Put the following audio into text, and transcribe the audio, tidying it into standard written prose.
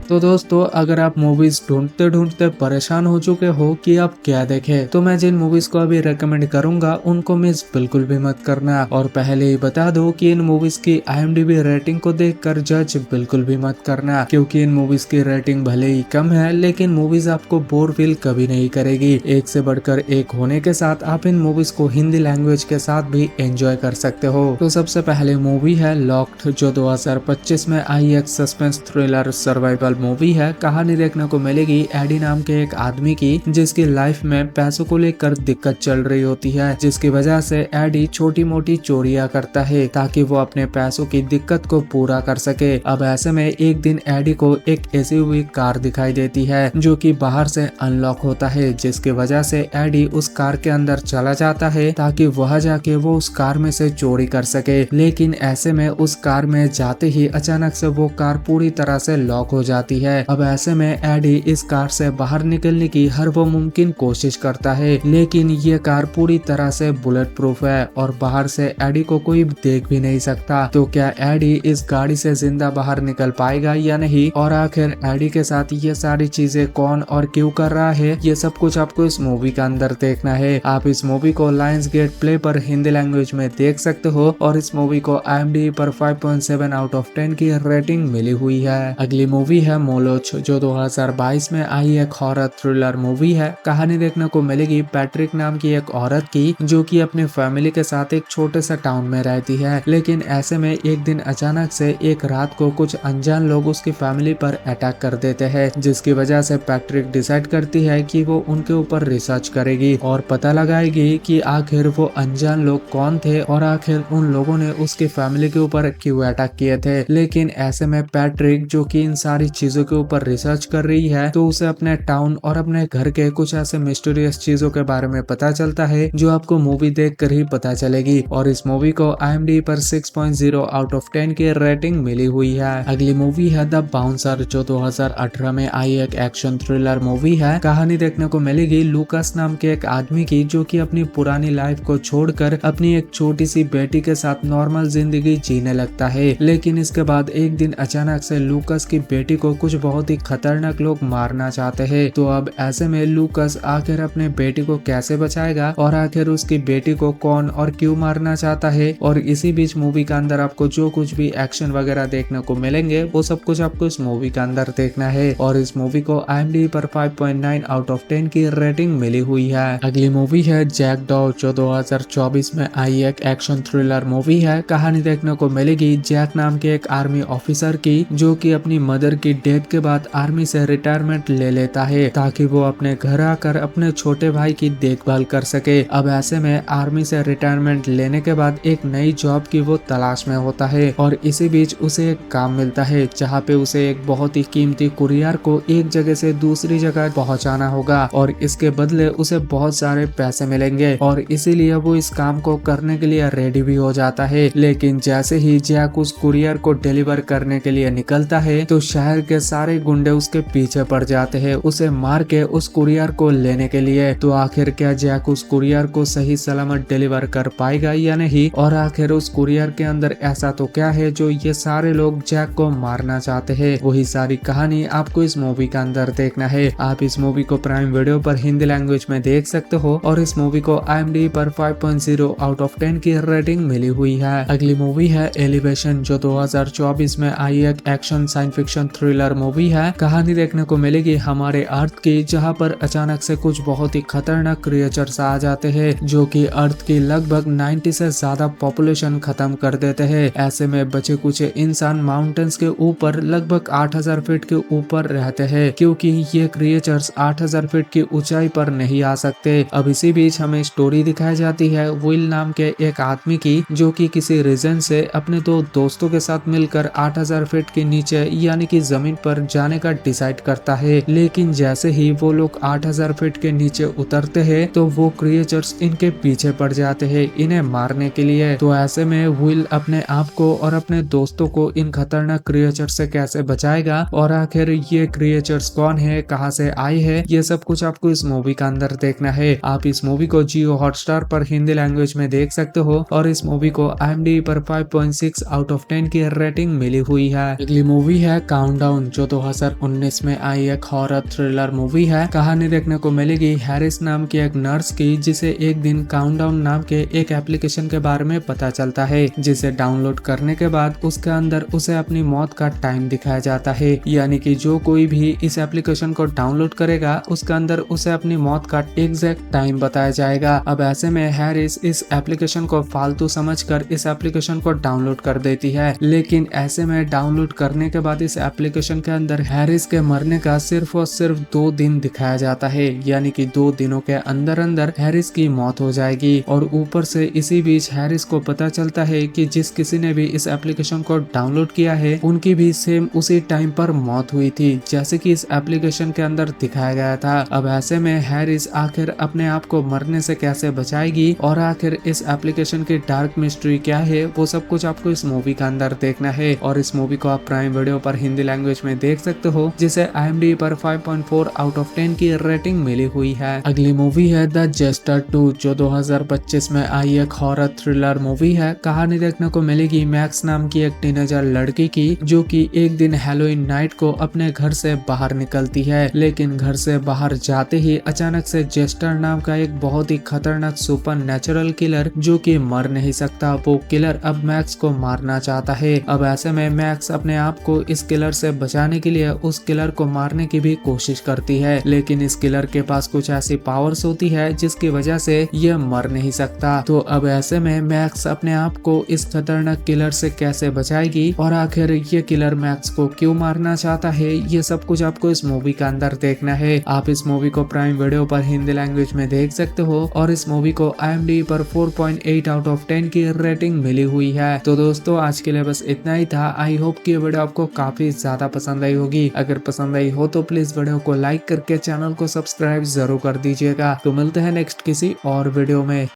तो दोस्तों, अगर आप मूवीज ढूंढते ढूंढते परेशान हो चुके हो कि आप क्या देखें, तो मैं जिन मूवीज को अभी रेकमेंड करूंगा उनको मिस बिल्कुल भी मत करना। और पहले ही बता दो कि इन मूवीज की IMDb रेटिंग को देखकर जज बिल्कुल भी मत करना, क्योंकि इन मूवीज की रेटिंग भले ही कम है लेकिन मूवीज आपको बोर फील कभी नहीं करेगी। एक से बढ़कर एक होने के साथ आप इन मूवीज को हिंदी लैंग्वेज के साथ भी एंजॉय कर सकते हो। तो सबसे पहले मूवी है लॉक्ड, जो 2025 में आई एक सस्पेंस थ्रिलर सर्वाइवल मूवी है। कहानी देखने को मिलेगी एडी नाम के एक आदमी की, जिसकी लाइफ में पैसों को लेकर दिक्कत चल रही होती है, जिसकी वजह से एडी छोटी मोटी चोरियां करता है ताकि वो अपने पैसों की दिक्कत को पूरा कर सके। अब ऐसे में एक दिन एडी को एक SUV कार दिखाई देती है जो कि बाहर से अनलॉक होता है, जिसकी वजह से एडी उस कार के अंदर चला जाता है ताकि वह जाके वो उस कार में से चोरी कर सके। लेकिन ऐसे में उस कार में जाते ही अचानक से वो कार पूरी तरह से लॉक हो जाती है। अब ऐसे में एडी इस कार से बाहर निकलने की हर वो मुमकिन कोशिश करता है, लेकिन ये कार पूरी तरह से बुलेट प्रूफ है और बाहर से एडी को कोई देख भी नहीं सकता। तो क्या एडी इस गाड़ी से जिंदा बाहर निकल पाएगा या नहीं, और आखिर एडी के साथ ये सारी चीजें कौन और क्यों कर रहा है, ये सब कुछ आपको इस मूवी के अंदर देखना है। आप इस मूवी को लायंस गेट प्ले पर हिंदी लैंग्वेज में देख सकते हो और इस मूवी को IMDb पर 5.7 आउट ऑफ 10 की रेटिंग मिली हुई है। अगली मूवी है मोलोच, जो 2022 में आई एक हॉरर थ्रिलर मूवी है। कहानी देखने को मिलेगी पैट्रिक नाम की एक औरत की, जो कि अपनी फैमिली के साथ एक छोटे से टाउन में रहती है। लेकिन ऐसे में एक दिन अचानक से एक रात को कुछ अनजान लोग उसकी फैमिली पर अटैक कर देते हैं, जिसकी वजह से पैट्रिक डिसाइड करती है कि वो उनके ऊपर रिसर्च करेगी और पता लगाएगी कि आखिर वो अनजान लोग कौन थे और आखिर उन लोगों ने उसकी फैमिली के ऊपर क्यों अटैक किए थे। लेकिन ऐसे में पैट्रिक, जो कि इन सारी चीजों के ऊपर रिसर्च कर रही है, तो उसे अपने टाउन और अपने घर के कुछ ऐसे मिस्टीरियस चीजों के बारे में पता चलता है जो आपको मूवी देखकर ही पता चलेगी। और इस मूवी को IMDb पर 6.0 आउट ऑफ 10 की रेटिंग मिली हुई है। अगली मूवी है द बाउंसर, जो 2018 में आई एक एक्शन थ्रिलर मूवी है। कहानी देखने को मिलेगी लूकास नाम के एक आदमी की, जो कि अपनी पुरानी लाइफ को छोड़कर अपनी एक छोटी सी बेटी के साथ नॉर्मल जिंदगी जीने लगता है। लेकिन इसके बाद एक दिन अचानक से लूकास की बेटी को कुछ बहुत ही खतरनाक लोग मारना चाहते हैं। तो अब ऐसे में लूकास आखिर अपने बेटी को कैसे बचाएगा और आखिर उसकी बेटी को कौन और क्यों मारना चाहता है। और इसी बीच मूवी के अंदर आपको जो कुछ भी एक्शन वगैरह देखने को मिलेंगे वो सब कुछ आपको इस मूवी के अंदर देखना है। और इस मूवी को IMDb पर 5.9 आउट ऑफ 10 की रेटिंग मिली हुई है। अगली मूवी है जैक डॉ, जो 2024 में आई एक एक्शन थ्रिलर मूवी है। कहानी देखने को मिलेगी जैक नाम के एक आर्मी ऑफिसर की, जो कि अपनी मदर की डेथ के बाद आर्मी से रिटायरमेंट ले लेता है ताकि वो अपने घर आकर अपने छोटे भाई की देखभाल कर सके। अब ऐसे में आर्मी से रिटायरमेंट लेने के बाद एक नई जॉब की वो तलाश में होता है और इसी बीच उसे एक काम मिलता है जहाँ पे उसे एक बहुत ही कीमती कुरियर को एक जगह से दूसरी जगह पहुँचाना होगा और इसके बदले उसे बहुत सारे पैसे मिलेंगे और इसीलिए वो इस काम को करने के लिए रेडी भी हो जाता है। लेकिन जैसे ही जैक उस कुरियर को डिलीवर करने के लिए निकलता है तो शहर के सारे गुंडे उसके पीछे पड़ जाते हैं, उसे मार के उस कुरियर को लेने के लिए। तो आखिर क्या जैक उस कुरियर को सही सलामत डिलीवर कर पाएगा या नहीं, और आखिर उस कुरियर के अंदर ऐसा तो क्या है जो ये सारे लोग जैक को मारना चाहते हैं, वही सारी कहानी आपको इस मूवी के अंदर देखना है। आप इस मूवी को प्राइम वीडियो पर हिंदी लैंग्वेज में देख सकते हो और इस मूवी को IMDb पर 5.0 आउट ऑफ 10 की रेटिंग मिली हुई है। अगली मूवी है एलिवेशन, जो 2024 में आई एक action science fiction thriller movie है। कहानी देखने को मिलेगी हमारे अर्थ की, जहां पर अचानक से कुछ बहुत ही खतरनाक क्रिएचर्स आ जाते हैं जो कि अर्थ की लगभग 90 से ज्यादा पॉपुलेशन खत्म कर देते हैं। ऐसे में बचे कुछ इंसान माउंटेन्स के ऊपर लगभग 8000 फीट के ऊपर रहते हैं, क्योंकि ये क्रिएचर्स 8000 फीट की ऊंचाई पर नहीं आ सकते। अब इसी बीच हमें स्टोरी दिखाई जाती है विल नाम के एक आदमी की, जो कि किसी रीजन से अपने दो दोस्तों के साथ मिलकर 8000 फीट के नीचे यानी कि जमीन पर जाने का डिसाइड करता है। लेकिन जैसे ही वो लोग 8000 फीट के नीचे उतरते हैं तो वो क्रिएचर्स इनके पीछे पड़ जाते हैं इन्हें मारने के लिए। तो ऐसे में विल अपने आप को और अपने दोस्तों को इन खतरनाक क्रिएचर से कैसे बचाएगा और आखिर ये क्रिएचर्स कौन है, कहां से आए हैं, ये सब कुछ आपको इस मूवी का अंदर देखना है। आप इस मूवी को जियो हॉटस्टार पर हिंदी लैंग्वेज में देख सकते हो और इस मूवी को IMDb पर 5.6 आउट ऑफ 10 की रेटिंग मिली हुई है। अगली मूवी है काउंटडाउन, काउंटडाउन जो 2019 में आई एक हॉरर थ्रिलर मूवी है। कहानी देखने को मिलेगी हैरिस नाम की एक नर्स की, जिसे एक दिन काउंटडाउन नाम के एक एप्लीकेशन के बारे में पता चलता है, जिसे डाउनलोड करने के बाद उसके अंदर उसे अपनी मौत का टाइम दिखाया जाता है। यानी कि जो कोई भी इस एप्लीकेशन को डाउनलोड करेगा उसके अंदर उसे अपनी मौत का एग्जैक्ट टाइम बताया जाएगा। अब ऐसे में हैरिस इस एप्लीकेशन को फालतू समझकर इस एप्लीकेशन को डाउनलोड कर देती है, लेकिन ऐसे में डाउनलोड करने के बाद इस एप्लीकेशन के अंदर हैरिस के मरने का सिर्फ और सिर्फ 2 दिन दिखाया जाता है। यानी कि 2 दिनों के अंदर अंदर हैरिस की मौत हो जाएगी। और ऊपर से इसी बीच हैरिस को पता चलता है कि जिस किसी ने भी इस एप्लीकेशन को डाउनलोड किया है उनकी भी सेम उसी टाइम पर मौत हुई थी, जैसे कि इस एप्लीकेशन के अंदर दिखाया गया था। अब ऐसे में हैरिस आखिर अपने आप को मरने से कैसे बचाएगी और आखिर इस एप्लीकेशन की डार्क मिस्ट्री क्या है, वो सब कुछ आपको इस मूवी के अंदर देखना है। और इस मूवी को आप प्राइम वीडियो पर हिंदी लैंग्वेज में देख सकते हो, जिसे IMDb पर 5.4 आउट ऑफ 10 की रेटिंग मिली हुई है। अगली मूवी है द जेस्टर 2 जो 2025 में आई एक हॉरर थ्रिलर मूवी है। कहानी देखने को मिलेगी मैक्स नाम की एक टीनेजर लड़की की, जो कि एक दिन हैलोवीन नाइट को अपने घर से बाहर निकलती है, लेकिन घर से बाहर जाते ही अचानक से जेस्टर नाम का एक बहुत ही खतरनाक सुपर नेचुरल किलर, जो कि मर नहीं सकता, वो किलर अब मैक्स को मारना चाहता है। अब ऐसे में मैक्स अपने आप को इस किलर से बचाने के लिए उस किलर को मारने की भी कोशिश करती है, लेकिन इस किलर के पास कुछ ऐसी पावर्स होती है जिसकी वजह से ये मर नहीं सकता। तो अब ऐसे में मैक्स अपने आप को इस खतरनाक किलर से कैसे बचाएगी और आखिर ये किलर मैक्स को क्यों मारना चाहता है, ये सब कुछ आपको इस मूवी के अंदर देखना है। आप इस मूवी को प्राइम वीडियो पर हिंदी लैंग्वेज में देख सकते हो और इस मूवी को IMDb पर 4.8 आउट ऑफ 10 की रेटिंग मिली हुई है। तो दोस्तों आज के लिए बस इतना ही था। आई होप कि वीडियो आपको काफी ज्यादा पसंद आई होगी। अगर पसंद आई हो तो प्लीज वीडियो को लाइक करके चैनल को सब्सक्राइब जरूर कर दीजिएगा। तो मिलते हैं नेक्स्ट किसी और वीडियो में।